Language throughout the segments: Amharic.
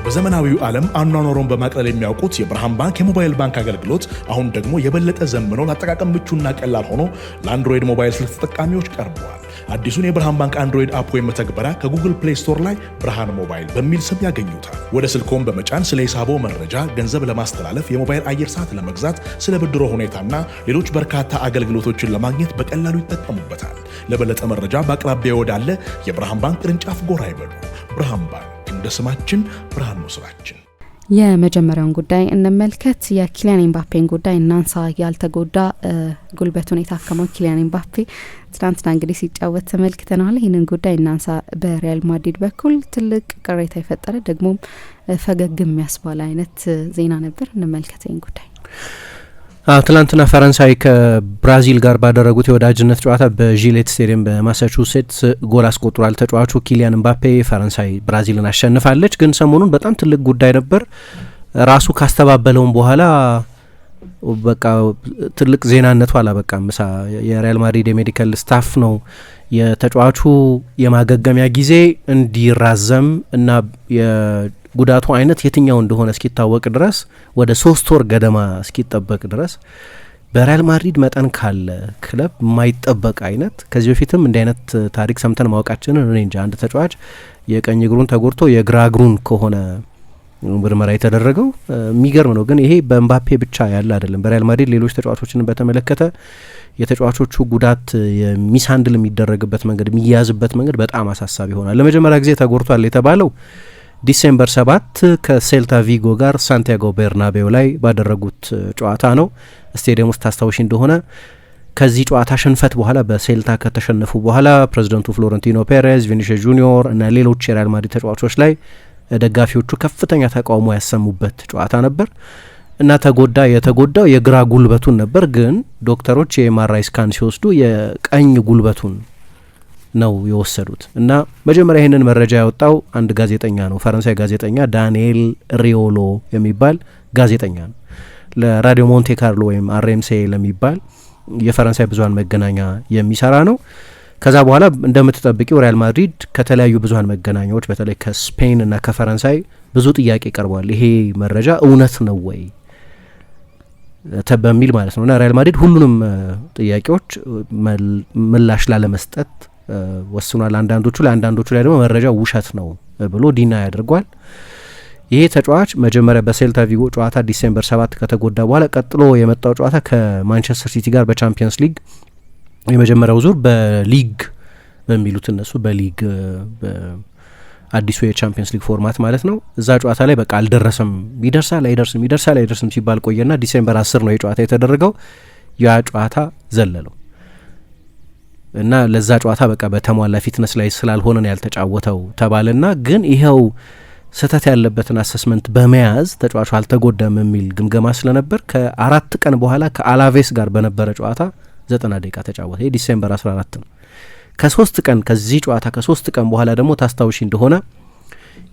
በዘመናዊው ዓለም አኗኗሩን በማቅለል የሚያውቁት የብርሃን ባንክ የሞባይል ባንክ አገልግሎት አሁን ደግሞ የበለጠ ዘምኖ ለአጠቃቀም ምቹና ቀላል ሆኖ ለአንድሮይድ ሞባይል ስልክ ተጠቃሚዎች ቀርቧል። አዲሱን የብርሃን ባንክ አንድሮይድ አፕ ወይም መተግበሪያ ከጉግል ፕሌይ ስቶር ላይ ብርሃን ሞባይል በሚል ስም ያገኙታል። ወደ ስልክዎን በመጫን ስለ ሂሳቦ መረጃ፣ ገንዘብ ለማስተላለፍ፣ የሞባይል አየር ሰዓት ለመግዛት፣ ስለ ብድሮ ሁኔታና ሌሎች በርካታ አገልግሎቶችን ለማግኘት በቀላሉ ይጠቀሙበታል። ለበለጠ መረጃ በአቅራቢያው ወዳለ የብርሃን ባንክ ቅርንጫፍ ጎራ ይበሉ። ብርሃን ባንክ እንደ ስማችን ብርሃን ነው ስራችን። የመጀመሪያውን ጉዳይ እንመልከት። የኪሊያን ኤምባፔን ጉዳይ እናንሳ። ያልተጎዳ ጉልበቱን የታከመው ኪሊያን ኤምባፔ ትናንትና እንግዲህ ሲጫወት ተመልክተናል። ይህንን ጉዳይ እናንሳ። በሪያል ማድሪድ በኩል ትልቅ ቅሬታ የፈጠረ ደግሞም ፈገግ የሚያስባል አይነት ዜና ነበር። እንመልከት ይህን ጉዳይ። ትላንትና ፈረንሳይ ከብራዚል ጋር ባደረጉት የወዳጅነት ጨዋታ በጂሌት ስቴዲየም በማሳቹሴትስ ጎል አስቆጥሯል ተጫዋቹ ኪሊያን ኤምባፔ። ፈረንሳይ ብራዚልን አሸንፋለች። ግን ሰሞኑን በጣም ትልቅ ጉዳይ ነበር። ራሱ ካስተባበለውም በኋላ በቃ ትልቅ ዜናነቱ አላበቃም። የሪያል ማድሪድ የሜዲካል ስታፍ ነው የተጫዋቹ የማገገሚያ ጊዜ እንዲራዘም እና ጉዳቱ አይነት የትኛው እንደሆነ እስኪታወቅ ድረስ ወደ 3 ወር ገደማ እስኪጠበቅ ድረስ በሪያል ማድሪድ መጠን ካለ ክለብ የማይጠበቅ አይነት ከዚህ በፊትም እንዲህ አይነት ታሪክ ሰምተን ማወቃችንን እኔ እንጃ። አንድ ተጫዋች የቀኝ እግሩን ተጎድቶ የግራ እግሩን ከሆነ ምርመራ የተደረገው የሚገርም ነው። ግን ይሄ በኤምባፔ ብቻ ያለ አይደለም። በሪያል ማድሪድ ሌሎች ተጫዋቾችን በተመለከተ የተጫዋቾቹ ጉዳት የሚሳንድል የሚደረግበት መንገድ፣ የሚያዝበት መንገድ በጣም አሳሳቢ ይሆናል። ለመጀመሪያ ጊዜ ተጎድቷል የተባለው ዲሴምበር 7 ከሴልታ ቪጎ ጋር ሳንቲያጎ ቤርናቤው ላይ ባደረጉት ጨዋታ ነው። ስቴዲየም ውስጥ ታስታውሺ እንደሆነ ከዚህ ጨዋታ ሽንፈት በኋላ በሴልታ ከተሸነፉ በኋላ ፕሬዚደንቱ ፍሎረንቲኖ ፔሬዝ፣ ቪኒሲየስ ጁኒዮር እና ሌሎች የሪያል ማድሪድ ተጫዋቾች ላይ ደጋፊዎቹ ከፍተኛ ተቃውሞ ያሰሙበት ጨዋታ ነበር እና የተጎዳው የግራ ጉልበቱን ነበር። ግን ዶክተሮች የኤምአርአይ ስካን ሲወስዱ የቀኝ ጉልበቱን ነው የወሰዱት እና መጀመሪያ ይህንን መረጃ ያወጣው አንድ ጋዜጠኛ ነው። ፈረንሳይ ጋዜጠኛ ዳንኤል ሪዮሎ የሚባል ጋዜጠኛ ነው። ለራዲዮ ሞንቴ ካርሎ ወይም አርኤምሲ ለሚባል የፈረንሳይ ብዙሃን መገናኛ የሚሰራ ነው። ከዛ በኋላ እንደምትጠብቂው ሪያል ማድሪድ ከተለያዩ ብዙሃን መገናኛዎች በተለይ ከስፔን እና ከፈረንሳይ ብዙ ጥያቄ ቀርቧል። ይሄ መረጃ እውነት ነው ወይ በሚል ማለት ነው እና ሪያል ማድሪድ ሁሉንም ጥያቄዎች ምላሽ ላለመስጠት ወስኗል። አንዳንዶቹ ላይ ደግሞ መረጃው ውሸት ነው ብሎ ዲና ያደርጓል። ይሄ ተጫዋች መጀመሪያ በሴልታ ቪጎ ጨዋታ ዲሴምበር 7 ከተጎዳ በኋላ ቀጥሎ የመጣው ጨዋታ ከማንቸስተር ሲቲ ጋር በቻምፒየንስ ሊግ የመጀመሪያው ዙር በሊግ በሚሉት እነሱ በሊግ በአዲሱ የቻምፒየንስ ሊግ ፎርማት ማለት ነው። እዛ ጨዋታ ላይ በቃ አልደረሰም፣ ይደርሳል አይደርስም ሲባል ቆየና ዲሴምበር 10 ነው የጨዋታ የተደረገው። ያ ጨዋታ ዘለለው እና ለዛ ጨዋታ በቃ በተሟላ ፊትነስ ላይ ስላልሆነ ነው ያልተጫወተው ተባለና ግን ይሄው ስህተት ያለበትን አሰስመንት በመያዝ ተጫዋቹ አልተጎዳም የሚል ግምገማ ስለነበር ከ4 ቀን በኋላ ከአላቬስ ጋር በነበረ ጨዋታ 90 ደቂቃ ተጫወተ። ይሄ ዲሴምበር 14 ነው። ከዚህ ጨዋታ ከ3 ቀን በኋላ ደግሞ ታስታውሺ እንደሆነ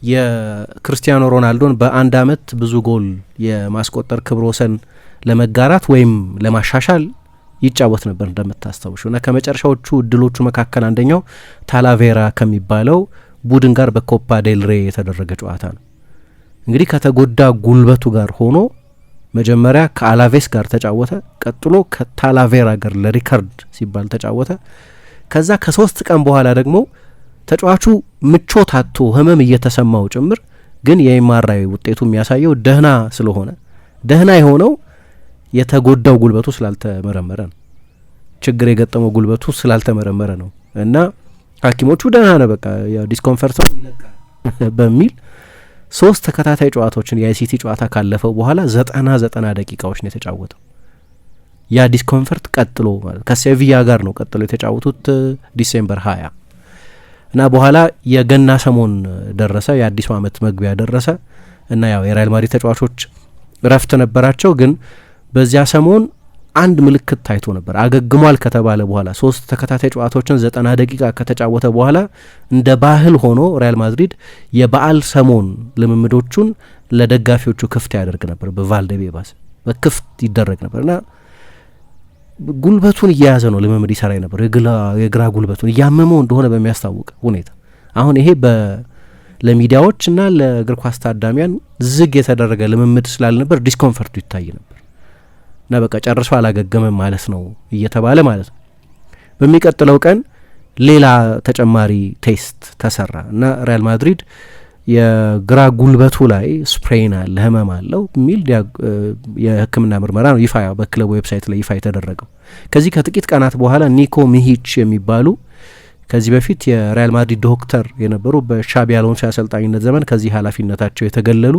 የክርስቲያኖ ሮናልዶን በአንድ አመት ብዙ ጎል የማስቆጠር ክብረ ወሰን ለመጋራት ወይም ለማሻሻል ይጫወት ነበር እንደምታስታውሹ እና ከመጨረሻዎቹ እድሎቹ መካከል አንደኛው ታላቬራ ከሚባለው ቡድን ጋር በኮፓ ዴል ሬ የተደረገ ጨዋታ ነው። እንግዲህ ከተጎዳ ጉልበቱ ጋር ሆኖ መጀመሪያ ከአላቬስ ጋር ተጫወተ፣ ቀጥሎ ከታላቬራ ጋር ለሪካርድ ሲባል ተጫወተ። ከዛ ከ3 ቀን በኋላ ደግሞ ተጫዋቹ ምቾት አጥቶ ህመም እየተሰማው ጭምር ግን የኤምአርአይ ውጤቱ የሚያሳየው ደህና የሆነው የተጎዳው ጉልበቱ ስላልተመረመረ ነው። ችግር የገጠመው ጉልበቱ ስላልተመረመረ ነው እና ሐኪሞቹ ደህና ነው በቃ ዲስኮንፈርት በሚል 3 ተከታታይ ጨዋታዎችን የአይሲቲ ጨዋታ ካለፈው በኋላ 90 ደቂቃዎች ነው የተጫወተው። ያ ዲስኮንፈርት ቀጥሎ ማለት ከሴቪያ ጋር ነው ቀጥሎ የተጫወቱት ዲሴምበር 20 እና በኋላ የገና ሰሞን ደረሰ፣ የአዲሱ አመት መግቢያ ደረሰ እና ያው የሪያል ማድሪድ ተጫዋቾች ረፍት ነበራቸው። ግን በዚያ ሰሞን አንድ ምልክት ታይቶ ነበር። አገግሟል ከተባለ በኋላ 3 ተከታታይ ጨዋታዎችን 90 ደቂቃ ከተጫወተ በኋላ እንደ ባህል ሆኖ ሪያል ማድሪድ የበዓል ሰሞን ልምምዶቹን ለደጋፊዎቹ ክፍት ያደርግ ነበር። በቫልዴቤባስ በክፍት ይደረግ ነበርና ጉልበቱን እየያዘ ነው ልምምድ ይሰራ ነበር። የግራ ጉልበቱን እያመመው እንደሆነ በሚያስታውቅ ሁኔታ አሁን ይሄ ለሚዲያዎች እና ለእግር ኳስ ታዳሚያን ዝግ የተደረገ ልምምድ ስላልነበር ዲስኮንፈርቱ ይታይ ነበር እና በቃ ጨርሶ አላገገመም ማለት ነው እየተባለ ማለት ነው። በሚቀጥለው ቀን ሌላ ተጨማሪ ቴስት ተሰራ እና ሪያል ማድሪድ የግራ ጉልበቱ ላይ ስፕሬን አለ ህመም አለው የሚል የሕክምና ምርመራ ነው ይፋ በክለቡ ዌብሳይት ላይ ይፋ የተደረገው። ከዚህ ከጥቂት ቀናት በኋላ ኒኮ ሚሂች የሚባሉ ከዚህ በፊት የሪያል ማድሪድ ዶክተር የነበሩ በሻቢ አሎንሶ አሰልጣኝነት ዘመን ከዚህ ኃላፊነታቸው የተገለሉ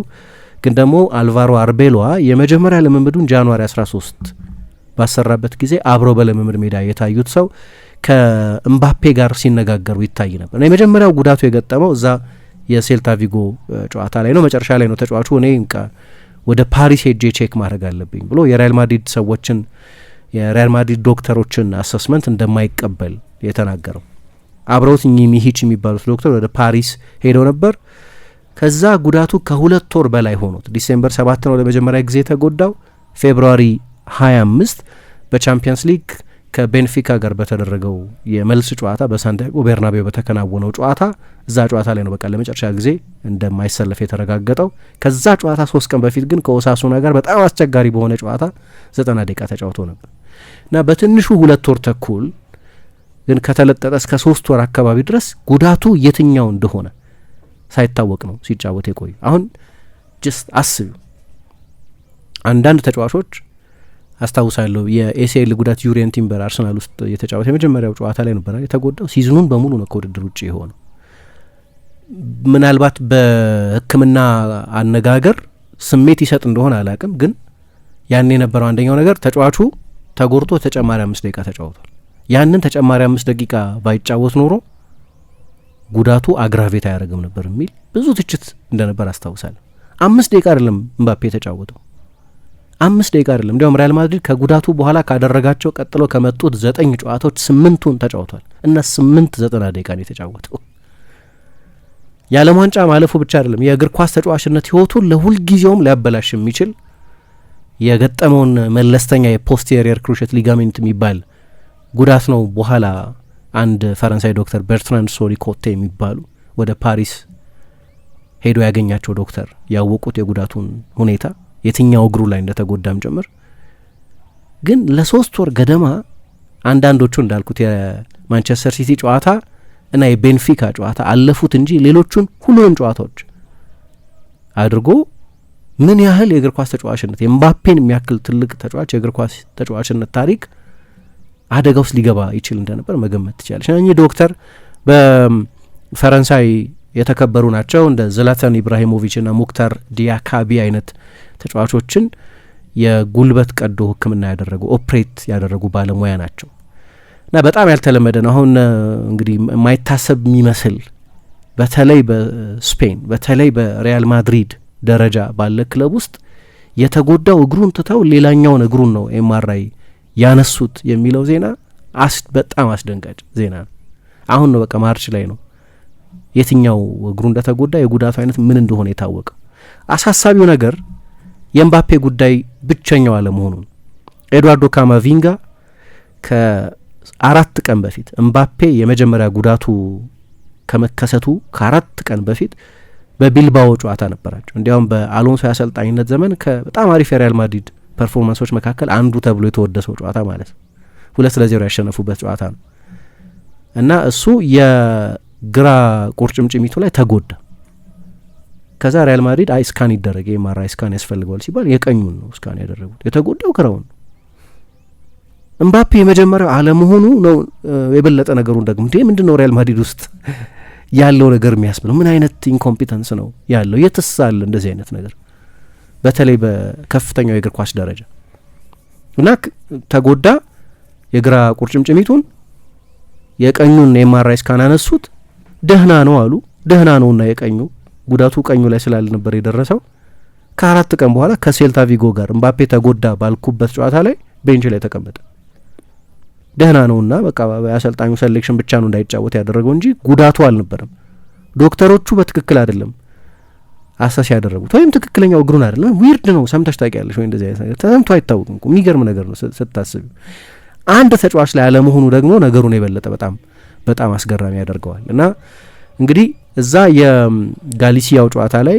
ግን ደግሞ አልቫሮ አርቤሎዋ የመጀመሪያ ልምምዱን ጃንዋሪ 13 ባሰራበት ጊዜ አብሮ በልምምድ ሜዳ የታዩት ሰው ከእምባፔ ጋር ሲነጋገሩ ይታይ ነበር። የመጀመሪያው ጉዳቱ የገጠመው እዛ የሴልታ ቪጎ ጨዋታ ላይ ነው። መጨረሻ ላይ ነው ተጫዋቹ እኔ ወደ ፓሪስ ሄጄ ቼክ ማድረግ አለብኝ ብሎ የሪያል ማድሪድ ሰዎችን የሪያል ማድሪድ ዶክተሮችን አሰስመንት እንደማይቀበል የተናገረው። አብረውት ሚሂች የሚባሉት ዶክተር ወደ ፓሪስ ሄደው ነበር። ከዛ ጉዳቱ ከ2 ወር በላይ ሆኖት ዲሴምበር 7 ነው ለመጀመሪያ ጊዜ የተጎዳው። ፌብሩዋሪ 25 በቻምፒየንስ ሊግ ከቤንፊካ ጋር በተደረገው የመልስ ጨዋታ በሳንቲያጎ ቤርናቤው በተከናወነው ጨዋታ እዛ ጨዋታ ላይ ነው በቃ ለመጨረሻ ጊዜ እንደማይሰለፍ የተረጋገጠው። ከዛ ጨዋታ 3 ቀን በፊት ግን ከኦሳሱና ጋር በጣም አስቸጋሪ በሆነ ጨዋታ 90 ደቂቃ ተጫውቶ ነበር እና በትንሹ 2 ወር ተኩል ግን ከተለጠጠ እስከ 3 ወር አካባቢ ድረስ ጉዳቱ የትኛው እንደሆነ ሳይታወቅ ነው ሲጫወት የቆዩ። አሁን ጀስት አስቡ አንዳንድ ተጫዋቾች አስታውሳለሁ የኤሲኤል ጉዳት ዩሪየን ቲምበር አርሰናል ውስጥ የተጫወተ የመጀመሪያው ጨዋታ ላይ ነበር የተጎዳው። ሲዝኑን በሙሉ ነው ከውድድር ውጭ የሆነው። ምናልባት በሕክምና አነጋገር ስሜት ይሰጥ እንደሆነ አላቅም፣ ግን ያን የነበረው አንደኛው ነገር ተጫዋቹ ተጎድቶ ተጨማሪ 5 ደቂቃ ተጫውቷል። ያንን ተጨማሪ 5 ደቂቃ ባይጫወት ኖሮ ጉዳቱ አግራቬት አያደርግም ነበር የሚል ብዙ ትችት እንደነበር አስታውሳለሁ። 5 ደቂቃ አይደለም እምባፔ የተጫወተው 5 ደቂቃ አይደለም። እንዲያውም ሪያል ማድሪድ ከጉዳቱ በኋላ ካደረጋቸው ቀጥሎ ከመጡት 9 ጨዋታዎች 8ቱን ተጫውቷል እና 8 90 ደቂቃ ነው የተጫወተው። የዓለም ዋንጫ ማለፉ ብቻ አይደለም የእግር ኳስ ተጫዋችነት ህይወቱን ለሁልጊዜውም ሊያበላሽ የሚችል የገጠመውን መለስተኛ የፖስቴሪየር ክሩሸት ሊጋሜንት የሚባል ጉዳት ነው። በኋላ አንድ ፈረንሳይ ዶክተር በርትራንድ ሶሪኮቴ የሚባሉ ወደ ፓሪስ ሄዶ ያገኛቸው ዶክተር ያወቁት የጉዳቱን ሁኔታ የትኛው እግሩ ላይ እንደተጎዳም ጭምር። ግን ለ3 ወር ገደማ አንዳንዶቹ እንዳልኩት የማንቸስተር ሲቲ ጨዋታ እና የቤንፊካ ጨዋታ አለፉት እንጂ ሌሎቹን ሁሉንም ጨዋታዎች አድርጎ ምን ያህል የእግር ኳስ ተጫዋችነት የምባፔን የሚያክል ትልቅ ተጫዋች የእግር ኳስ ተጫዋችነት ታሪክ አደጋ ውስጥ ሊገባ ይችል እንደነበር መገመት ትችላለች። እኚህ ዶክተር በፈረንሳይ የተከበሩ ናቸው። እንደ ዝላታን ኢብራሂሞቪች እና ሙክታር ዲያካቢ አይነት ተጫዋቾችን የጉልበት ቀዶ ሕክምና ያደረጉ ኦፕሬት ያደረጉ ባለሙያ ናቸው እና በጣም ያልተለመደ ነው። አሁን እንግዲህ የማይታሰብ የሚመስል በተለይ በስፔን በተለይ በሪያል ማድሪድ ደረጃ ባለ ክለብ ውስጥ የተጎዳው እግሩን ትተው ሌላኛውን እግሩን ነው ኤምአርአይ ያነሱት የሚለው ዜና በጣም አስደንጋጭ ዜና ነው። አሁን ነው በቃ ማርች ላይ ነው የትኛው እግሩ እንደተጎዳ የጉዳቱ አይነት ምን እንደሆነ የታወቀው። አሳሳቢው ነገር የኤምባፔ ጉዳይ ብቸኛው አለመሆኑ ነው። ኤድዋርዶ ካማቪንጋ ከ4 ቀን በፊት ኤምባፔ የመጀመሪያ ጉዳቱ ከመከሰቱ ከ4 ቀን በፊት በቢልባኦ ጨዋታ ነበራቸው። እንዲያውም በአሎንሶ አሰልጣኝነት ዘመን በጣም አሪፍ የሪያል ማድሪድ ፐርፎርማንሶች መካከል አንዱ ተብሎ የተወደሰው ጨዋታ ማለት ነው። 2-0 ያሸነፉበት ጨዋታ ነው እና እሱ የግራ ቁርጭምጭሚቱ ላይ ተጎዳ። ከዛ ሪያል ማድሪድ ስካን ይደረግ የኤምአርአይ ስካን ያስፈልገዋል ሲባል የቀኙን ነው ስካን ያደረጉት። የተጎዳው ግራውን ነው። ኤምባፔ የመጀመሪያው አለመሆኑ ነው የበለጠ ነገሩን ደግሞ እንዴ ምንድነው ሪያል ማድሪድ ውስጥ ያለው ነገር የሚያስብለው ምን አይነት ኢንኮምፒተንስ ነው ያለው? የትሳል እንደዚህ አይነት ነገር በተለይ በከፍተኛው የእግር ኳስ ደረጃ እና ተጎዳ። የግራ ቁርጭምጭሚቱን የቀኙን ኤምአርአይ ስካን አነሱት። ደህና ነው አሉ። ደህና ነውና የቀኙ ጉዳቱ ቀኙ ላይ ስላልነበር የደረሰው ከ4 ቀን በኋላ ከሴልታ ቪጎ ጋር ኤምባፔ ተጎዳ ባልኩበት ጨዋታ ላይ ቤንች ላይ ተቀመጠ። ደህና ነውና በቃ የአሰልጣኙ ሴሌክሽን ብቻ ነው እንዳይጫወት ያደረገው እንጂ ጉዳቱ አልነበረም። ዶክተሮቹ በትክክል አይደለም አሳስ ያደረጉት ወይም ትክክለኛው እግሩን አይደለም። ዊርድ ነው። ሰምተሽ ታውቂያለሽ ወይ? እንደዚህ አይነት ነገር ተሰምቶ አይታወቅም። የሚገርም ነገር ነው ስታስቢ። አንድ ተጫዋች ላይ አለመሆኑ ደግሞ ነገሩን የበለጠ በጣም በጣም አስገራሚ ያደርገዋል። እና እንግዲህ እዛ የጋሊሲያው ጨዋታ ላይ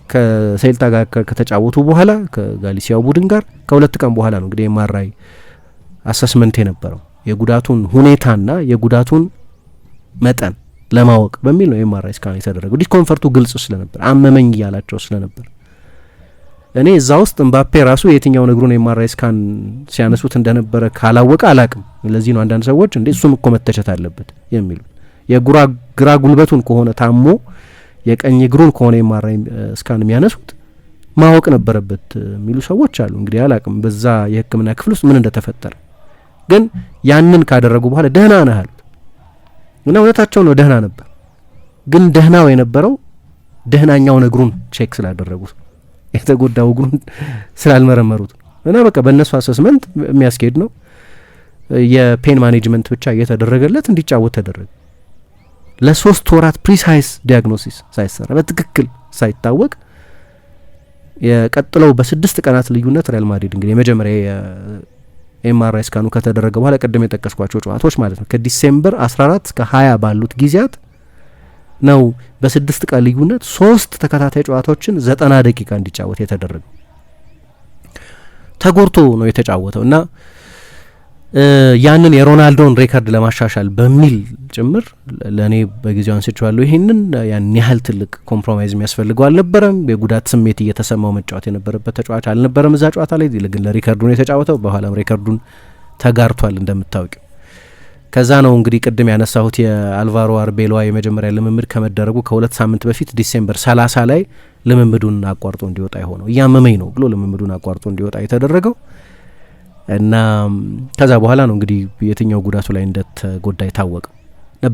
ከሴልታ ጋር ከተጫወቱ በኋላ ከጋሊሲያው ቡድን ጋር ከ2 ቀን በኋላ ነው እንግዲህ ኤምአርአይ አሰስመንት የነበረው የጉዳቱን ሁኔታና የጉዳቱን መጠን ለማወቅ በሚል ነው ኤምአርአይ ስካን የተደረገው። ዲስኮንፈርቱ ግልጽ ስለነበር አመመኝ እያላቸው ስለነበር እኔ እዛ ውስጥ ምባፔ ራሱ የትኛው እግሩን ኤምአርአይ ስካን ሲያነሱት እንደነበረ ካላወቀ አላቅም። ለዚህ ነው አንዳንድ ሰዎች እንዴ እሱም እኮ መተቸት አለበት የሚሉት። የግራ ጉልበቱን ከሆነ ታሞ የቀኝ እግሩን ከሆነ ኤምአርአይ ስካን የሚያነሱት ማወቅ ነበረበት የሚሉ ሰዎች አሉ። እንግዲህ አላቅም በዛ የሕክምና ክፍል ውስጥ ምን እንደተፈጠረ። ግን ያንን ካደረጉ በኋላ ደህና ነህ አሉት እና እውነታቸው ነው፣ ደህና ነበር። ግን ደህናው የነበረው ደህናኛውን እግሩን ቼክ ስላደረጉት የተጎዳው እግሩን ስላልመረመሩት እና በቃ በእነሱ አሰስመንት የሚያስኬድ ነው። የፔን ማኔጅመንት ብቻ እየተደረገለት እንዲጫወት ተደረገ። ለ3 ወራት ፕሪሳይስ ዲያግኖሲስ ሳይሰራ በትክክል ሳይታወቅ የቀጥለው በ6 ቀናት ልዩነት ሪያል ማድሪድ እንግዲህ የመጀመሪያ ኤምአርአይ ስካኑ ከተደረገ በኋላ ቀደም የጠቀስኳቸው ጨዋታዎች ማለት ነው ከዲሴምበር 14 እስከ 20 ባሉት ጊዜያት ነው በ6 ቀን ልዩነት 3 ተከታታይ ጨዋታዎችን 90 ደቂቃ እንዲጫወት የተደረገው። ተጎርቶ ነው የተጫወተው እና ያንን የሮናልዶን ሬከርድ ለማሻሻል በሚል ጭምር ለእኔ በጊዜው አንስቼዋለሁ። ይህንን ያን ያህል ትልቅ ኮምፕሮማይዝ የሚያስፈልገው አልነበረም። የጉዳት ስሜት እየተሰማው መጫወት የነበረበት ተጫዋች አልነበረም እዛ ጨዋታ ላይ። ግን ለሪከርዱ ነው የተጫወተው። በኋላም ሪከርዱን ተጋርቷል እንደምታውቂው። ከዛ ነው እንግዲህ ቅድም ያነሳሁት የአልቫሮ አርቤሎዋ የመጀመሪያ ልምምድ ከመደረጉ ከ2 ሳምንት በፊት ዲሴምበር 30 ላይ ልምምዱን አቋርጦ እንዲወጣ የሆነው። እያመመኝ ነው ብሎ ልምምዱን አቋርጦ እንዲወጣ የተደረገው እና ከዛ በኋላ ነው እንግዲህ የትኛው ጉዳቱ ላይ እንደተጎዳ የታወቀው።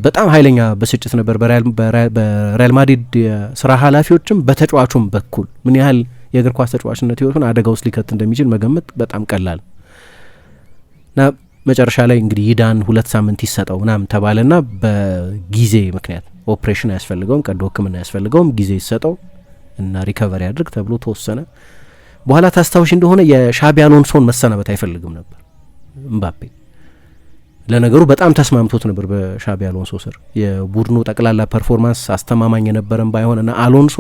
በጣም ኃይለኛ ብስጭት ነበር በሪያል ማድሪድ የስራ ኃላፊዎችም በተጫዋቹም በኩል ምን ያህል የእግር ኳስ ተጫዋችነት ህይወቱን አደጋ ውስጥ ሊከት እንደሚችል መገመት በጣም ቀላል እና መጨረሻ ላይ እንግዲህ ይዳን 2 ሳምንት ይሰጠው ምናምን ተባለና በጊዜ ምክንያት ኦፕሬሽን አያስፈልገውም፣ ቀዶ ሕክምና አያስፈልገውም፣ ጊዜ ይሰጠው እና ሪከቨሪ ያድርግ ተብሎ ተወሰነ። በኋላ ታስታውሽ እንደሆነ የሻቢ አሎንሶን መሰናበት አይፈልግም ነበር ምባፔ። ለነገሩ በጣም ተስማምቶት ነበር በሻቢ አሎንሶ ስር። የቡድኑ ጠቅላላ ፐርፎርማንስ አስተማማኝ የነበረም ባይሆንና አሎንሶ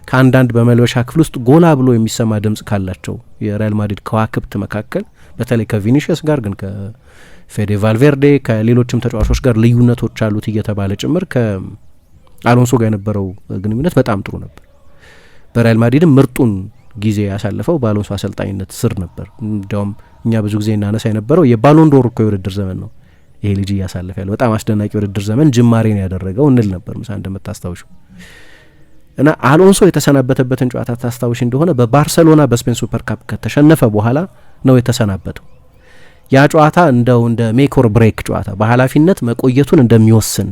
ከአንዳንድ በመልበሻ ክፍል ውስጥ ጎላ ብሎ የሚሰማ ድምጽ ካላቸው የሪያል ማድሪድ ከዋክብት መካከል በተለይ ከቪኒሽስ ጋር ግን ከፌዴ ቫልቬርዴ ከሌሎችም ተጫዋቾች ጋር ልዩነቶች አሉት እየተባለ ጭምር ከአሎንሶ ጋር የነበረው ግንኙነት በጣም ጥሩ ነበር። በሪያል ማድሪድም ምርጡን ጊዜ ያሳለፈው በአሎንሶ አሰልጣኝነት ስር ነበር። እንዲያውም እኛ ብዙ ጊዜ እናነሳ የነበረው የባሎንዶር እኮ የውድድር ዘመን ነው ይሄ ልጅ እያሳለፈ ያለው በጣም አስደናቂ ውድድር ዘመን ጅማሬን ያደረገው እንል ነበር ምሳ እንደምታስታውሹ። እና አሎንሶ የተሰናበተበትን ጨዋታ ታስታውሽ እንደሆነ በባርሰሎና በስፔን ሱፐር ካፕ ከተሸነፈ በኋላ ነው የተሰናበተው። ያ ጨዋታ እንደው እንደ ሜክ ኦር ብሬክ ጨዋታ በኃላፊነት መቆየቱን እንደሚወስን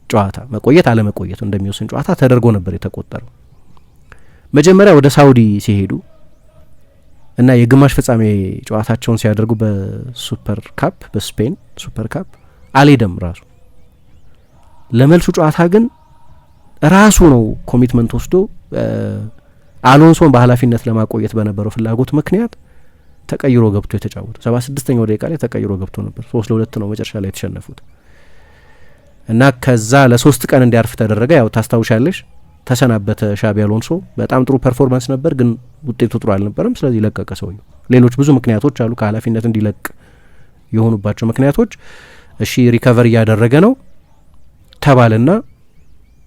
ጨዋታ መቆየት አለመቆየቱ እንደሚወስን ጨዋታ ተደርጎ ነበር የተቆጠረው። መጀመሪያ ወደ ሳውዲ ሲሄዱ እና የግማሽ ፍጻሜ ጨዋታቸውን ሲያደርጉ በሱፐር ካፕ በስፔን ሱፐር ካፕ አልሄደም ራሱ። ለመልሱ ጨዋታ ግን ራሱ ነው ኮሚትመንት ወስዶ አሎንሶን በኃላፊነት ለማቆየት በነበረው ፍላጎት ምክንያት ተቀይሮ ገብቶ የተጫወተው 76ኛው ደቂቃ ላይ ተቀይሮ ገብቶ ነበር። 3-2 ነው መጨረሻ ላይ የተሸነፉት እና ከዛ ለ3 ቀን እንዲያርፍ ተደረገ። ያው ታስታውሻለሽ ተሰናበተ ሻቢ አሎንሶ። በጣም ጥሩ ፐርፎርማንስ ነበር ግን ውጤቱ ጥሩ አልነበረም። ስለዚህ ለቀቀ ሰውየው። ሌሎች ብዙ ምክንያቶች አሉ ከኃላፊነት እንዲለቅ የሆኑባቸው ምክንያቶች። እሺ ሪከቨር እያደረገ ነው ተባለና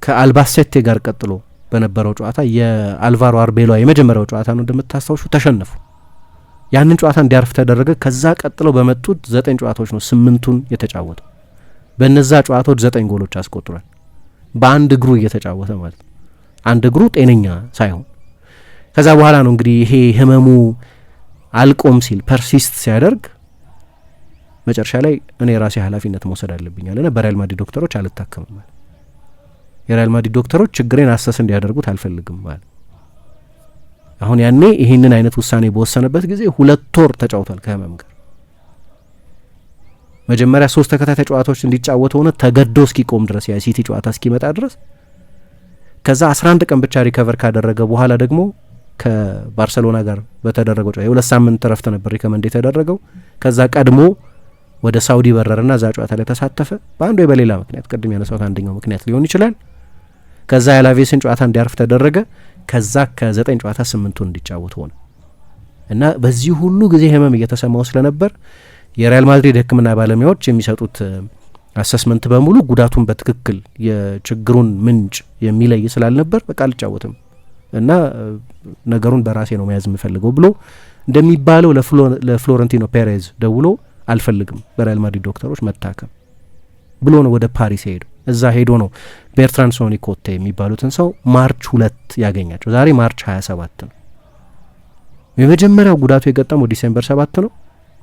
ከአልባሴቴ ጋር ቀጥሎ በነበረው ጨዋታ የአልቫሮ አርቤሎዋ የመጀመሪያው ጨዋታ ነው እንደምታስታውሹ ተሸነፉ። ያንን ጨዋታ እንዲያርፍ ተደረገ። ከዛ ቀጥሎ በመጡት 9 ጨዋታዎች ነው 8ቱን የተጫወተው። በነዛ ጨዋታዎች 9 ጎሎች አስቆጥሯል። በአንድ እግሩ እየተጫወተ ማለት ነው። አንድ እግሩ ጤነኛ ሳይሆን ከዛ በኋላ ነው እንግዲህ ይሄ ህመሙ አልቆም ሲል ፐርሲስት ሲያደርግ መጨረሻ ላይ እኔ ራሴ ኃላፊነት መውሰድ አለብኝ አለና በሪያል ማድሪድ ዶክተሮች አልታከምም ማለት የሪያል ማድሪድ ዶክተሮች ችግሬን አሰስ እንዲያደርጉት አልፈልግም ማለት። አሁን ያኔ ይሄንን አይነት ውሳኔ በወሰነበት ጊዜ 2 ወር ተጫውቷል ከህመም ጋር። መጀመሪያ 3 ተከታታይ ጨዋታዎች እንዲጫወት ሆነ ተገዶ እስኪቆም ድረስ የሲቲ ጨዋታ እስኪመጣ ድረስ። ከዛ 11 ቀን ብቻ ሪከቨር ካደረገ በኋላ ደግሞ ከባርሰሎና ጋር በተደረገው ጨዋታ የ2 ሳምንት ረፍት ነበር ሪከመንድ የተደረገው። ከዛ ቀድሞ ወደ ሳውዲ በረረና እዛ ጨዋታ ላይ ተሳተፈ። በአንዱ በሌላ ምክንያት ቅድም ያነሳሁት አንደኛው ምክንያት ሊሆን ይችላል ከዛ የአላቬስን ጨዋታ እንዲያርፍ ተደረገ። ከዛ ከ9 ጨዋታ 8ቱን እንዲጫወት ሆነ እና በዚህ ሁሉ ጊዜ ህመም እየተሰማው ስለነበር የሪያል ማድሪድ ሕክምና ባለሙያዎች የሚሰጡት አሰስመንት በሙሉ ጉዳቱን በትክክል የችግሩን ምንጭ የሚለይ ስላልነበር በቃ አልጫወትም እና ነገሩን በራሴ ነው መያዝ የምፈልገው ብሎ እንደሚባለው ለፍሎረንቲኖ ፔሬዝ ደውሎ አልፈልግም በሪያል ማድሪድ ዶክተሮች መታከም ብሎ ነው ወደ ፓሪስ ሄደው። እዛ ሄዶ ነው ቤርትራንድ ሶኒኮቴ የሚባሉትን ሰው ማርች 2 ያገኛቸው። ዛሬ ማርች 27 ነው። የመጀመሪያው ጉዳቱ የገጠመው ዲሴምበር 7 ነው።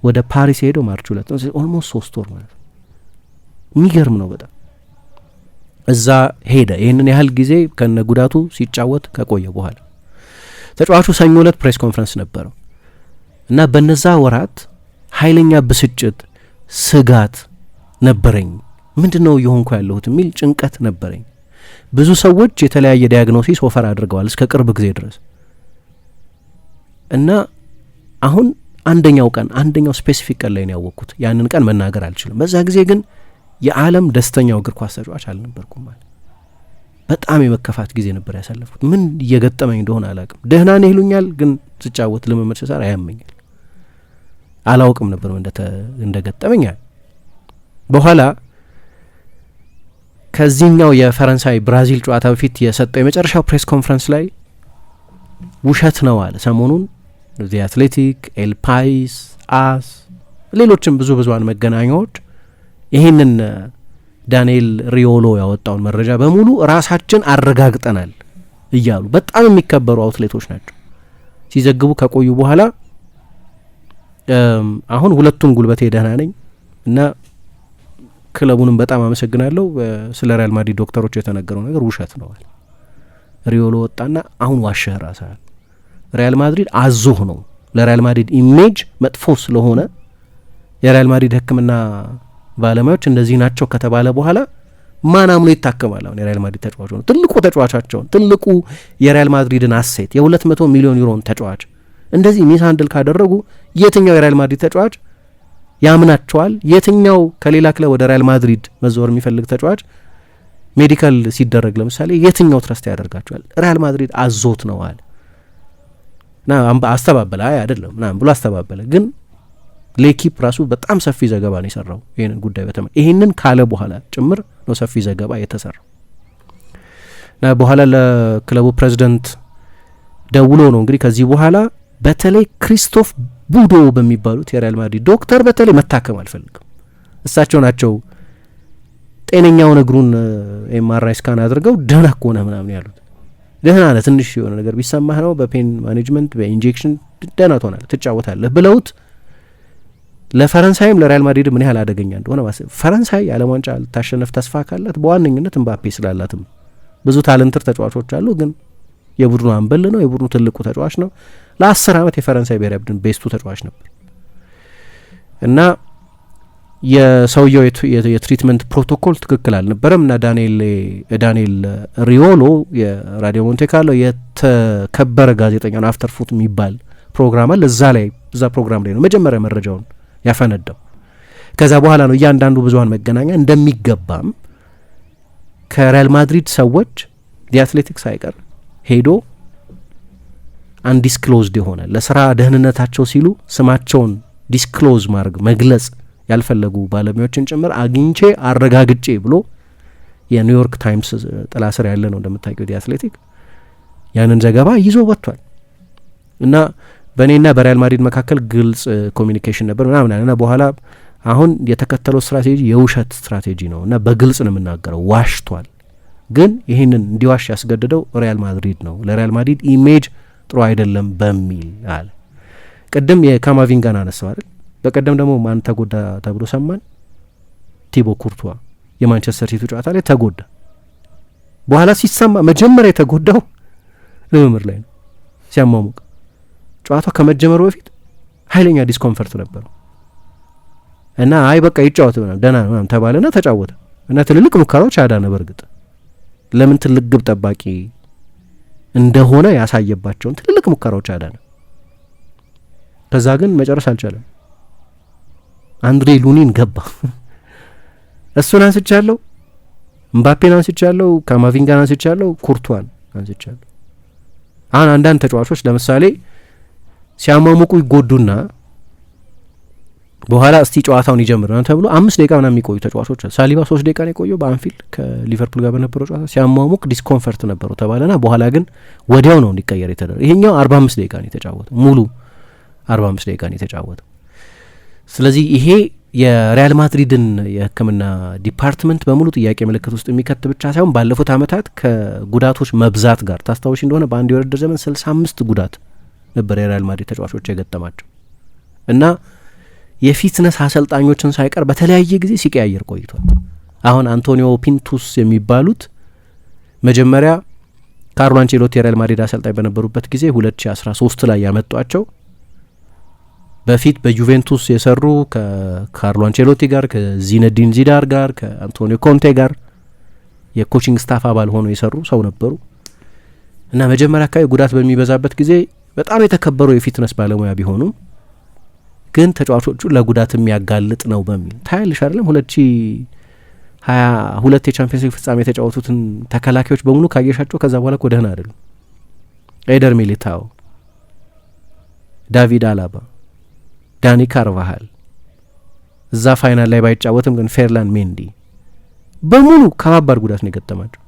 ወደ ፓሪስ ሄደው ማርች 2 ነው። ኦልሞስት 3 ወር ማለት ነው። የሚገርም ነው በጣም። እዛ ሄደ። ይህንን ያህል ጊዜ ከነ ጉዳቱ ሲጫወት ከቆየ በኋላ ተጫዋቹ ሰኞ ዕለት ፕሬስ ኮንፈረንስ ነበረው እና በነዛ ወራት ኃይለኛ ብስጭት፣ ስጋት ነበረኝ። ምንድነው እየሆንኩ ያለሁት የሚል ጭንቀት ነበረኝ። ብዙ ሰዎች የተለያየ ዲያግኖሲስ ኦፈር አድርገዋል እስከ ቅርብ ጊዜ ድረስ እና አሁን አንደኛው ስፔሲፊክ ቀን ላይ ነው ያወቅኩት። ያንን ቀን መናገር አልችልም። በዛ ጊዜ ግን የዓለም ደስተኛው እግር ኳስ ተጫዋች አልነበርኩም ማለት በጣም የመከፋት ጊዜ ነበር ያሳለፍኩት። ምን እየገጠመኝ እንደሆነ አላውቅም። ደህና ነህ ይሉኛል፣ ግን ስጫወት ልምምድ ስሰራ ያመኛል። አላውቅም ነበር እንደገጠመኛል። በኋላ ከዚህኛው የፈረንሳይ ብራዚል ጨዋታ በፊት የሰጠው የመጨረሻው ፕሬስ ኮንፈረንስ ላይ ውሸት ነው አለ። ሰሞኑን ዚ አትሌቲክ፣ ኤል ፓይስ፣ አስ ሌሎችም ብዙሃን መገናኛዎች ይህንን ዳንኤል ሪዮሎ ያወጣውን መረጃ በሙሉ ራሳችን አረጋግጠናል እያሉ በጣም የሚከበሩ አውትሌቶች ናቸው ሲዘግቡ ከቆዩ በኋላ አሁን ሁለቱም ጉልበቴ ደህና ነኝ እና ክለቡንም በጣም አመሰግናለሁ፣ ስለ ሪያል ማድሪድ ዶክተሮች የተነገረው ነገር ውሸት ነው አለ። ሪዮሎ ወጣና አሁን ዋሸህ ራስህ፣ ሪያል ማድሪድ አዞህ ነው፣ ለሪያል ማድሪድ ኢሜጅ መጥፎ ስለሆነ የሪያል ማድሪድ ሕክምና ባለሙያዎች እንደዚህ ናቸው ከተባለ በኋላ ማን አምኖ ይታከማል? አሁን የሪያል ማድሪድ ተጫዋች ነው፣ ትልቁ ተጫዋቻቸውን፣ ትልቁ የሪያል ማድሪድን አሴት የ200 ሚሊዮን ዩሮን ተጫዋች እንደዚህ ሚስ ሃንድል ካደረጉ የትኛው የሪያል ማድሪድ ተጫዋች ያምናቸዋል? የትኛው ከሌላ ክለብ ወደ ሪያል ማድሪድ መዘወር የሚፈልግ ተጫዋች ሜዲካል ሲደረግ ለምሳሌ የትኛው ትረስት ያደርጋቸዋል? ሪያል ማድሪድ አዞት ነው አለ ና አስተባበለ። አይ አይደለም ና ብሎ አስተባበለ። ግን ሌኪፕ ራሱ በጣም ሰፊ ዘገባ ነው የሰራው ይህንን ጉዳይ ይህንን ካለ በኋላ ጭምር ነው ሰፊ ዘገባ የተሰራው ና በኋላ ለክለቡ ፕሬዚደንት ደውሎ ነው እንግዲህ ከዚህ በኋላ በተለይ ክሪስቶፍ ቡዶ በሚባሉት የሪያል ማድሪድ ዶክተር በተለይ መታከም አልፈልግም። እሳቸው ናቸው ጤነኛውን እግሩን ኤምአርአይ ስካን አድርገው ደህና ከሆነ ምናምን ያሉት። ደህና ነህ፣ ትንሽ የሆነ ነገር ቢሰማህ ነው በፔን ማኔጅመንት በኢንጀክሽን ደህና ትሆናለህ፣ ትጫወታለህ ብለውት ለፈረንሳይም ለሪያል ማድሪድ ምን ያህል አደገኛ እንደሆነ ፈረንሳይ የዓለም ዋንጫ ልታሸነፍ ተስፋ ካላት በዋነኝነት እምባፔ ስላላትም ብዙ ታለንትር ተጫዋቾች አሉ፣ ግን የቡድኑ አንበል ነው፣ የቡድኑ ትልቁ ተጫዋች ነው። ለ10 ዓመት የፈረንሳይ ብሔራዊ ቡድን ቤስቱ ተጫዋች ነበር እና የሰውየው የትሪትመንት ፕሮቶኮል ትክክል አልነበረም እና ዳንኤል ሪዮሎ የራዲዮ ሞንቴ ካርሎ የተከበረ ጋዜጠኛ ነው፣ አፍተር ፉት የሚባል ፕሮግራም አለ። እዛ ፕሮግራም ላይ ነው መጀመሪያ መረጃውን ያፈነዳው። ከዛ በኋላ ነው እያንዳንዱ ብዙሃን መገናኛ እንደሚገባም ከሪያል ማድሪድ ሰዎች ዲአትሌቲክስ ሳይቀር ሄዶ አንዲስክሎዝድ የሆነ ለስራ ደህንነታቸው ሲሉ ስማቸውን ዲስክሎዝ ማድረግ መግለጽ ያልፈለጉ ባለሙያዎችን ጭምር አግኝቼ አረጋግጬ ብሎ የኒውዮርክ ታይምስ ጥላ ስር ያለ ነው እንደምታውቂው ዲአትሌቲክ ያንን ዘገባ ይዞ ወጥቷል እና በእኔና በሪያል ማድሪድ መካከል ግልጽ ኮሚኒኬሽን ነበር ምናምን እና በኋላ አሁን የተከተለው ስትራቴጂ የውሸት ስትራቴጂ ነው እና በግልጽ ነው የምናገረው፣ ዋሽቷል። ግን ይህንን እንዲዋሽ ያስገድደው ሪያል ማድሪድ ነው፣ ለሪያል ማድሪድ ኢሜጅ ጥሩ አይደለም በሚል አለ። ቅድም የካማቪንጋን አነሳው አይደል? በቀደም ደግሞ ማን ተጎዳ ተብሎ ሰማን? ቲቦ ኩርቷ የማንቸስተር ሲቲ ጨዋታ ላይ ተጎዳ። በኋላ ሲሰማ መጀመሪያ የተጎዳው ልምምድ ላይ ነው ሲያሟሙቅ። ጨዋታው ከመጀመሩ በፊት ኃይለኛ ዲስኮምፈርት ነበረው እና አይ በቃ ይጫወት ደህና ነው ተባለና ተጫወተ እና ትልልቅ ሙከራዎች አዳነ። በእርግጥ ለምን ትልቅ ግብ ጠባቂ እንደሆነ ያሳየባቸውን ትልልቅ ሙከራዎች አዳነ። ከዛ ግን መጨረስ አልቻለም። አንድሬ ሉኒን ገባ። እሱን አንስቻለሁ። ምባፔን አንስቻለሁ፣ ካማቪንጋን አንስቻለሁ፣ ኩርቷን አንስቻለሁ። አሁን አንዳንድ ተጫዋቾች ለምሳሌ ሲያሟሙቁ ይጎዱና በኋላ እስቲ ጨዋታውን ይጀምር ነው ተብሎ 5 ደቂቃ ምናምን የሚቆዩ ተጫዋቾች አሉ። ሳሊባ 3 ደቂቃ ነው የቆየው በአንፊልድ ከሊቨርፑል ጋር በነበረው ጨዋታ። ሲያሟሙቅ ዲስኮንፈርት ነበረው ተባለና በኋላ ግን ወዲያው ነው እንዲቀየር የተደረገ። ይሄኛው 45 ደቂቃ ነው የተጫወተው፣ ሙሉ 45 ደቂቃ ነው የተጫወተው። ስለዚህ ይሄ የሪያል ማድሪድን የሕክምና ዲፓርትመንት በሙሉ ጥያቄ ምልክት ውስጥ የሚከት ብቻ ሳይሆን ባለፉት ዓመታት ከጉዳቶች መብዛት ጋር ታስታውሽ እንደሆነ በአንድ የውድድር ዘመን 65 ጉዳት ነበር የሪያል ማድሪድ ተጫዋቾች የገጠማቸው እና የፊትነስ አሰልጣኞችን ሳይቀር በተለያየ ጊዜ ሲቀያየር ቆይቷል። አሁን አንቶኒዮ ፒንቱስ የሚባሉት መጀመሪያ ካርሎ አንቼሎቲ የሪያል ማድሪድ አሰልጣኝ በነበሩበት ጊዜ 2013 ላይ ያመጧቸው በፊት በዩቬንቱስ የሰሩ ከካርሎ አንቼሎቲ ጋር ከዚነዲን ዚዳር ጋር ከአንቶኒዮ ኮንቴ ጋር የኮቺንግ ስታፍ አባል ሆነው የሰሩ ሰው ነበሩ እና መጀመሪያ አካባቢ ጉዳት በሚበዛበት ጊዜ በጣም የተከበሩ የፊትነስ ባለሙያ ቢሆኑም ግን ተጫዋቾቹ ለጉዳት የሚያጋልጥ ነው በሚል ታያልሽ አይደለም 2022 የቻምፒየንስ ሊግ ፍጻሜ የተጫወቱትን ተከላካዮች በሙሉ ካየሻቸው ከዛ በኋላ እኮ ደህና አይደሉም። ኤደር ሚሊታኦ፣ ዳቪድ አላባ፣ ዳኒ ካርቫሃል እዛ ፋይናል ላይ ባይጫወትም ግን ፌርላን ሜንዲ በሙሉ ከባባድ ጉዳት ነው የገጠማቸው።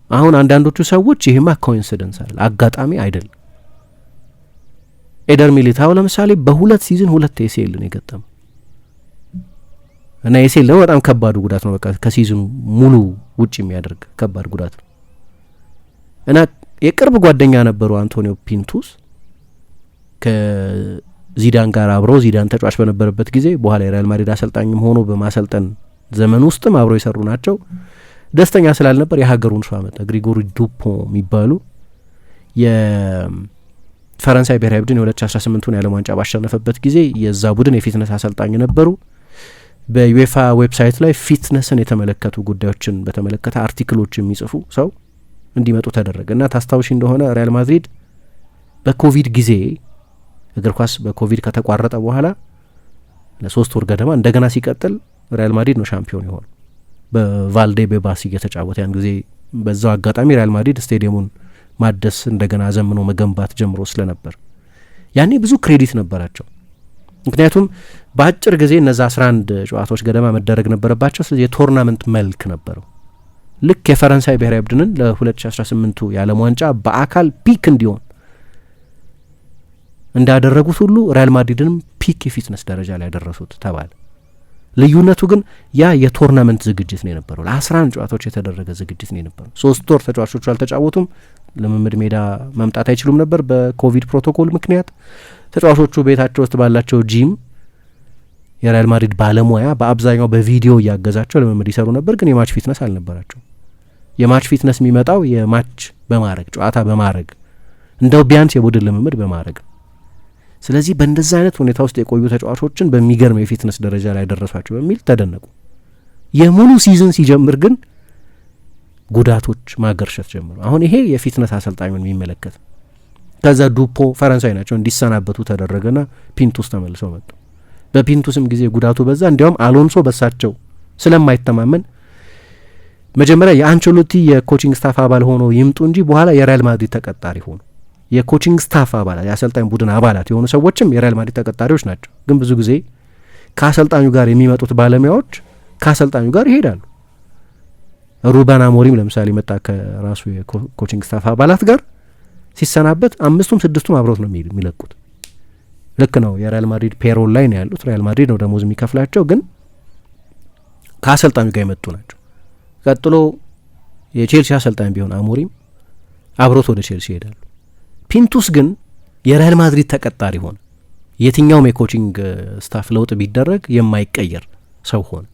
አሁን አንዳንዶቹ ሰዎች ይሄማ ኮኢንሲደንስ አይደል አጋጣሚ አይደል። ኤደር ሚሊታኦ ለምሳሌ በ2 ሲዝን 2 ኤሲኤል ነው የገጠመው እና ኤሲኤል ደግሞ በጣም ከባዱ ጉዳት ነው። በቃ ከሲዝኑ ሙሉ ውጭ የሚያደርግ ከባድ ጉዳት ነው እና የቅርብ ጓደኛ ነበሩ አንቶኒዮ ፒንቱስ ከዚዳን ጋር አብረው ዚዳን ተጫዋች በነበረበት ጊዜ በኋላ የሪያል ማድሪድ አሰልጣኝም ሆኖ በማሰልጠን ዘመን ውስጥም አብረው የሰሩ ናቸው። ደስተኛ ስላልነበር የሀገሩን ሰው አመጣ። ግሪጎሪ ዱፖ የሚባሉ ፈረንሳይ ብሔራዊ ቡድን የ2018ቱን የዓለም ዋንጫ ባሸነፈበት ጊዜ የዛ ቡድን የፊትነስ አሰልጣኝ ነበሩ። በዩኤፋ ዌብሳይት ላይ ፊትነስን የተመለከቱ ጉዳዮችን በተመለከተ አርቲክሎች የሚጽፉ ሰው እንዲመጡ ተደረገ እና ታስታውሺ እንደሆነ ሪያል ማድሪድ በኮቪድ ጊዜ እግር ኳስ በኮቪድ ከተቋረጠ በኋላ ለ3 ወር ገደማ እንደገና ሲቀጥል ሪያል ማድሪድ ነው ሻምፒዮን የሆነ በቫልዴ ቤባስ እየተጫወተ ያን ጊዜ በዛው አጋጣሚ ሪያል ማድሪድ ስቴዲየሙን ማደስ እንደገና ዘምኖ መገንባት ጀምሮ ስለነበር ያኔ ብዙ ክሬዲት ነበራቸው። ምክንያቱም በአጭር ጊዜ እነዛ 11 ጨዋታዎች ገደማ መደረግ ነበረባቸው። ስለዚህ የቶርናመንት መልክ ነበረው። ልክ የፈረንሳይ ብሔራዊ ቡድንን ለ2018ቱ የዓለም ዋንጫ በአካል ፒክ እንዲሆን እንዳደረጉት ሁሉ ሪያል ማድሪድንም ፒክ የፊትነስ ደረጃ ላይ ያደረሱት ተባለ። ልዩነቱ ግን ያ የቶርናመንት ዝግጅት ነው የነበረው። ለ11 ጨዋታዎች የተደረገ ዝግጅት ነው የነበረው። 3 ወር ተጫዋቾቹ አልተጫወቱም። ልምምድ ሜዳ መምጣት አይችሉም ነበር በኮቪድ ፕሮቶኮል ምክንያት። ተጫዋቾቹ ቤታቸው ውስጥ ባላቸው ጂም የሪያል ማድሪድ ባለሙያ በአብዛኛው በቪዲዮ እያገዛቸው ልምምድ ይሰሩ ነበር። ግን የማች ፊትነስ አልነበራቸው። የማች ፊትነስ የሚመጣው የማች በማድረግ ጨዋታ በማድረግ እንደው ቢያንስ የቡድን ልምምድ በማድረግ። ስለዚህ በእንደዛ አይነት ሁኔታ ውስጥ የቆዩ ተጫዋቾችን በሚገርም የፊትነስ ደረጃ ላይ ደረሷቸው በሚል ተደነቁ። የሙሉ ሲዝን ሲጀምር ግን ጉዳቶች ማገርሸት ጀምሩ። አሁን ይሄ የፊትነስ አሰልጣኙን የሚመለከት ከዛ ዱፖ ፈረንሳይ ናቸው እንዲሰናበቱ ተደረገና ፒንቱስ ተመልሰው መጡ። በፒንቱስም ጊዜ ጉዳቱ በዛ። እንዲያውም አሎንሶ በሳቸው ስለማይተማመን መጀመሪያ የአንቸሎቲ የኮቺንግ ስታፍ አባል ሆኖ ይምጡ እንጂ በኋላ የሪያል ማድሪድ ተቀጣሪ ሆኑ። የኮቺንግ ስታፍ አባላት የአሰልጣኝ ቡድን አባላት የሆኑ ሰዎችም የሪያል ማድሪድ ተቀጣሪዎች ናቸው። ግን ብዙ ጊዜ ከአሰልጣኙ ጋር የሚመጡት ባለሙያዎች ከአሰልጣኙ ጋር ይሄዳሉ። ሩበን አሞሪም ለምሳሌ መጣ ከራሱ የኮቺንግ ስታፍ አባላት ጋር ሲሰናበት 5ቱም 6ቱም አብረውት ነው የሚለቁት። ልክ ነው። የሪያል ማድሪድ ፔሮል ላይ ነው ያሉት። ሪያል ማድሪድ ነው ደሞዝ የሚከፍላቸው፣ ግን ከአሰልጣኙ ጋር የመጡ ናቸው። ቀጥሎ የቼልሲ አሰልጣኝ ቢሆን አሞሪም አብሮት ወደ ቼልሲ ይሄዳሉ። ፒንቱስ ግን የሪያል ማድሪድ ተቀጣሪ ሆነ። የትኛውም የኮቺንግ ስታፍ ለውጥ ቢደረግ የማይቀየር ሰው ሆነ።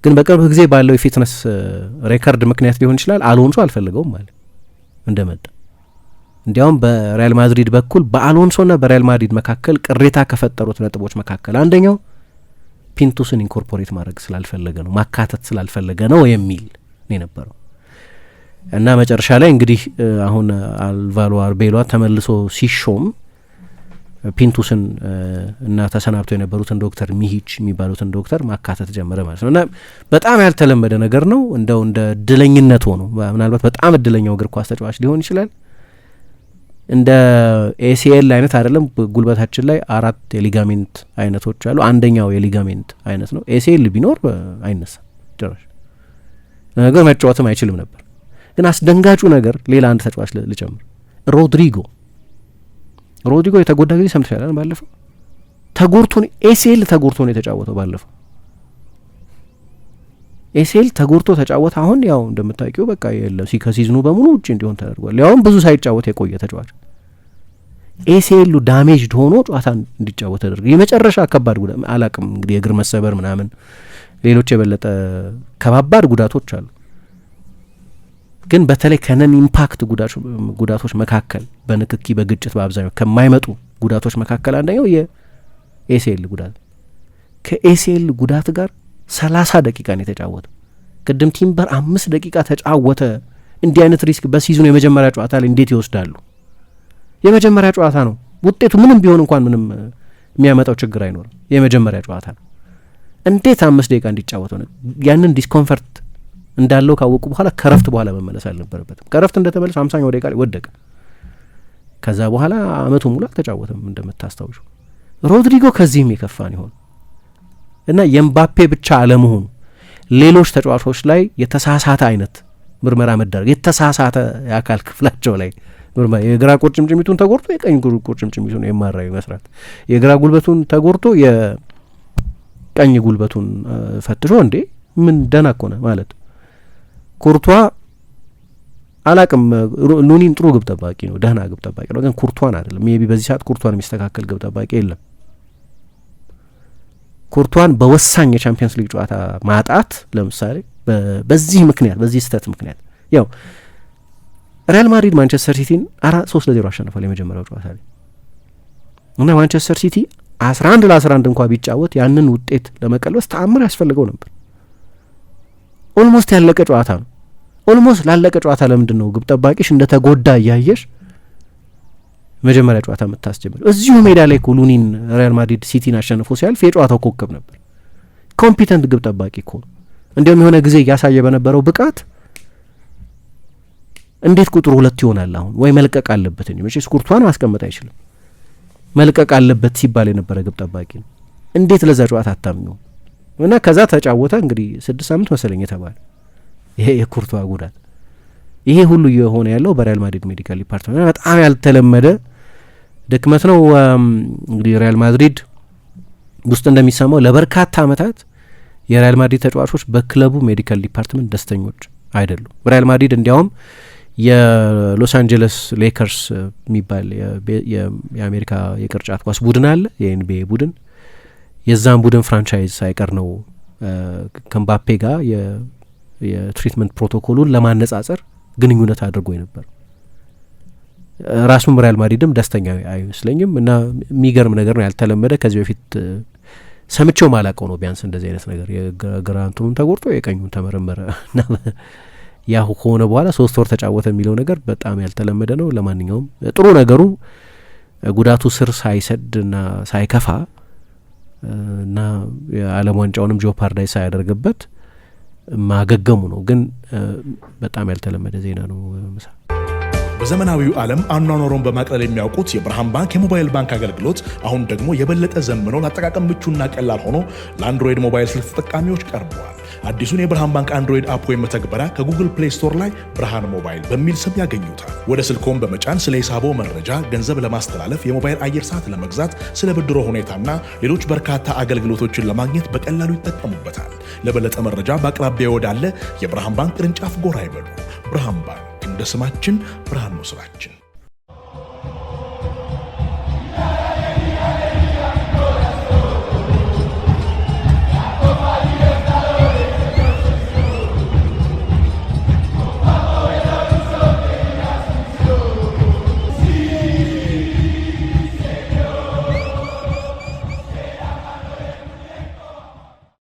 ግን በቅርብ ጊዜ ባለው የፊትነስ ሬከርድ ምክንያት ሊሆን ይችላል አሎንሶ አልፈልገውም ማለት እንደመጣ። እንዲያውም በሪያል ማድሪድ በኩል በአሎንሶና በሪያል ማድሪድ መካከል ቅሬታ ከፈጠሩት ነጥቦች መካከል አንደኛው ፒንቱስን ኢንኮርፖሬት ማድረግ ስላልፈለገ ነው፣ ማካተት ስላልፈለገ ነው የሚል ነው የነበረው። እና መጨረሻ ላይ እንግዲህ አሁን አልቫሮ አርቤሏ ተመልሶ ሲሾም ፒንቱስን እና ተሰናብተው የነበሩትን ዶክተር ሚሂች የሚባሉትን ዶክተር ማካተት ጀመረ ማለት ነው። እና በጣም ያልተለመደ ነገር ነው። እንደው እንደ እድለኝነት ሆኖ ምናልባት በጣም እድለኛው እግር ኳስ ተጫዋች ሊሆን ይችላል። እንደ ኤሲኤል አይነት አይደለም። ጉልበታችን ላይ 4 የሊጋሜንት አይነቶች አሉ። አንደኛው የሊጋሜንት አይነት ነው። ኤሲኤል ቢኖር አይነሳም ጭራሽ ነገር መጫወትም አይችልም ነበር። ግን አስደንጋጩ ነገር ሌላ አንድ ተጫዋች ልጨምር። ሮድሪጎ የተጎዳ ጊዜ ሰምተሻል ባለፈው ተጎርቶ ኤሲኤል ተጎርቶ ነው የተጫወተው። ባለፈው ኤሲኤል ተጎርቶ ተጫወተ። አሁን ያው እንደምታውቂው በቃ የለም ከሲዝኑ በሙሉ ውጭ እንዲሆን ተደርጓል። ያውም ብዙ ሳይጫወት የቆየ ተጫዋች ኤሲኤሉ ዳሜጅድ ሆኖ ጨዋታ እንዲጫወት ተደርጎ የመጨረሻ ከባድ ጉዳት አላቅም እንግዲህ የእግር መሰበር ምናምን ሌሎች የበለጠ ከባባድ ጉዳቶች አሉ። ግን በተለይ ከነን ኢምፓክት ጉዳቶች መካከል በንክኪ በግጭት በአብዛኛው ከማይመጡ ጉዳቶች መካከል አንደኛው የኤሲኤል ጉዳት። ከኤሲኤል ጉዳት ጋር 30 ደቂቃ ነው የተጫወተው። ቅድም ቲምበር 5 ደቂቃ ተጫወተ። እንዲህ አይነት ሪስክ በሲዝኑ የመጀመሪያ ጨዋታ ላይ እንዴት ይወስዳሉ? የመጀመሪያ ጨዋታ ነው። ውጤቱ ምንም ቢሆን እንኳን ምንም የሚያመጣው ችግር አይኖርም። የመጀመሪያ ጨዋታ ነው። እንዴት 5 ደቂቃ እንዲጫወተው ነው? ያንን ዲስኮንፈርት እንዳለው ካወቁ በኋላ ከረፍት በኋላ መመለስ አልነበረበትም። ከረፍት እንደተመለሰ 50ኛው ደቂቃ ላይ ወደቀ። ከዛ በኋላ አመቱ ሙሉ አልተጫወተም እንደምታስታውሹ። ሮድሪጎ ከዚህም የከፋን ይሆን እና የኤምባፔ ብቻ አለመሆኑ ሌሎች ተጫዋቾች ላይ የተሳሳተ አይነት ምርመራ መደረግ የተሳሳተ የአካል ክፍላቸው ላይ ምርመራ የግራ ቁርጭምጭሚቱን ተጎርቶ የቀኝ ቁርጭምጭሚቱን የማራዩ መስራት የግራ ጉልበቱን ተጎርቶ የቀኝ ጉልበቱን ፈትሾ እንዴ ምን ደህና እኮ ነው ማለት ኩርቷ አላቅም ሉኒን ጥሩ ግብ ጠባቂ ነው፣ ደህና ግብ ጠባቂ ነው። ግን ኩርቷን አይደለም። ሜቢ በዚህ ሰዓት ኩርቷን የሚስተካከል ግብ ጠባቂ የለም። ኩርቷን በወሳኝ የቻምፒየንስ ሊግ ጨዋታ ማጣት ለምሳሌ በዚህ ምክንያት በዚህ ስህተት ምክንያት ያው ሪያል ማድሪድ ማንቸስተር ሲቲን 3-0 አሸንፏል የመጀመሪያው ጨዋታ ላይ እና ማንቸስተር ሲቲ 11-11 እንኳን ቢጫወት ያንን ውጤት ለመቀልበስ ተአምር ያስፈልገው ነበር። ኦልሞስት ያለቀ ጨዋታ ነው። ኦልሞስት ላለቀ ጨዋታ ለምንድን ነው ግብ ጠባቂሽ እንደ ተጎዳ እያየሽ መጀመሪያ ጨዋታ የምታስጀምር? እዚሁ ሜዳ ላይ ሉኒን ሪያል ማድሪድ ሲቲን አሸንፎ ሲያልፍ የጨዋታው ኮከብ ነበር። ኮምፒተንት ግብ ጠባቂ እኮ ነው። እንዲሁም የሆነ ጊዜ እያሳየ በነበረው ብቃት እንዴት ቁጥሩ 2 ይሆናል አሁን? ወይ መልቀቅ አለበት እንጂ መቼስ ኩርቷን ማስቀመጥ አይችልም። መልቀቅ አለበት ሲባል የነበረ ግብ ጠባቂ ነው። እንዴት ለዛ ጨዋታ አታምኙ? እና ከዛ ተጫወተ እንግዲህ 6 ሳምንት መሰለኝ የተባለ ይሄ የኩርቷ ጉዳት ይሄ ሁሉ የሆነ ያለው በሪያል ማድሪድ ሜዲካል ዲፓርትመንት በጣም ያልተለመደ ድክመት ነው። እንግዲህ ሪያል ማድሪድ ውስጥ እንደሚሰማው ለበርካታ አመታት የሪያል ማድሪድ ተጫዋቾች በክለቡ ሜዲካል ዲፓርትመንት ደስተኞች አይደሉም። ሪያል ማድሪድ እንዲያውም የሎስ አንጀለስ ሌከርስ የሚባል የአሜሪካ የቅርጫት ኳስ ቡድን አለ፣ የኤንቢኤ ቡድን። የዛን ቡድን ፍራንቻይዝ ሳይቀር ነው ከምባፔ ጋር የትሪትመንት ፕሮቶኮሉን ለማነጻጸር ግንኙነት አድርጎ ነበር። ራሱም ሪያል ማድሪድም ደስተኛ አይመስለኝም እና የሚገርም ነገር ነው፣ ያልተለመደ ከዚህ በፊት ሰምቼው ማላቀው ነው። ቢያንስ እንደዚህ አይነት ነገር የግራ እንትኑን ተጎርጦ የቀኙን ተመረመረ እና ያ ከሆነ በኋላ 3 ወር ተጫወተ የሚለው ነገር በጣም ያልተለመደ ነው። ለማንኛውም ጥሩ ነገሩ ጉዳቱ ስር ሳይሰድ እና ሳይከፋ እና የዓለም ዋንጫውንም ጆፓርዳይዝ ሳያደርግበት ማገገሙ ነው። ግን በጣም ያልተለመደ ዜና ነው። በዘመናዊው ዓለም አኗኗሩን በማቅለል የሚያውቁት የብርሃን ባንክ የሞባይል ባንክ አገልግሎት አሁን ደግሞ የበለጠ ዘምኖ ለአጠቃቀም ምቹና ቀላል ሆኖ ለአንድሮይድ ሞባይል ስልክ ተጠቃሚዎች ቀርበዋል። አዲሱን የብርሃን ባንክ አንድሮይድ አፕ ወይም መተግበሪያ ከጉግል ፕሌይ ስቶር ላይ ብርሃን ሞባይል በሚል ስም ያገኙታል። ወደ ስልክዎን በመጫን ስለ ሂሳቦ መረጃ፣ ገንዘብ ለማስተላለፍ፣ የሞባይል አየር ሰዓት ለመግዛት፣ ስለ ብድሮ ሁኔታና ሌሎች በርካታ አገልግሎቶችን ለማግኘት በቀላሉ ይጠቀሙበታል። ለበለጠ መረጃ በአቅራቢያ ወዳለ የብርሃን ባንክ ቅርንጫፍ ጎራ ይበሉ። ብርሃን ባንክ እንደ ስማችን ብርሃን ነው ስራችን።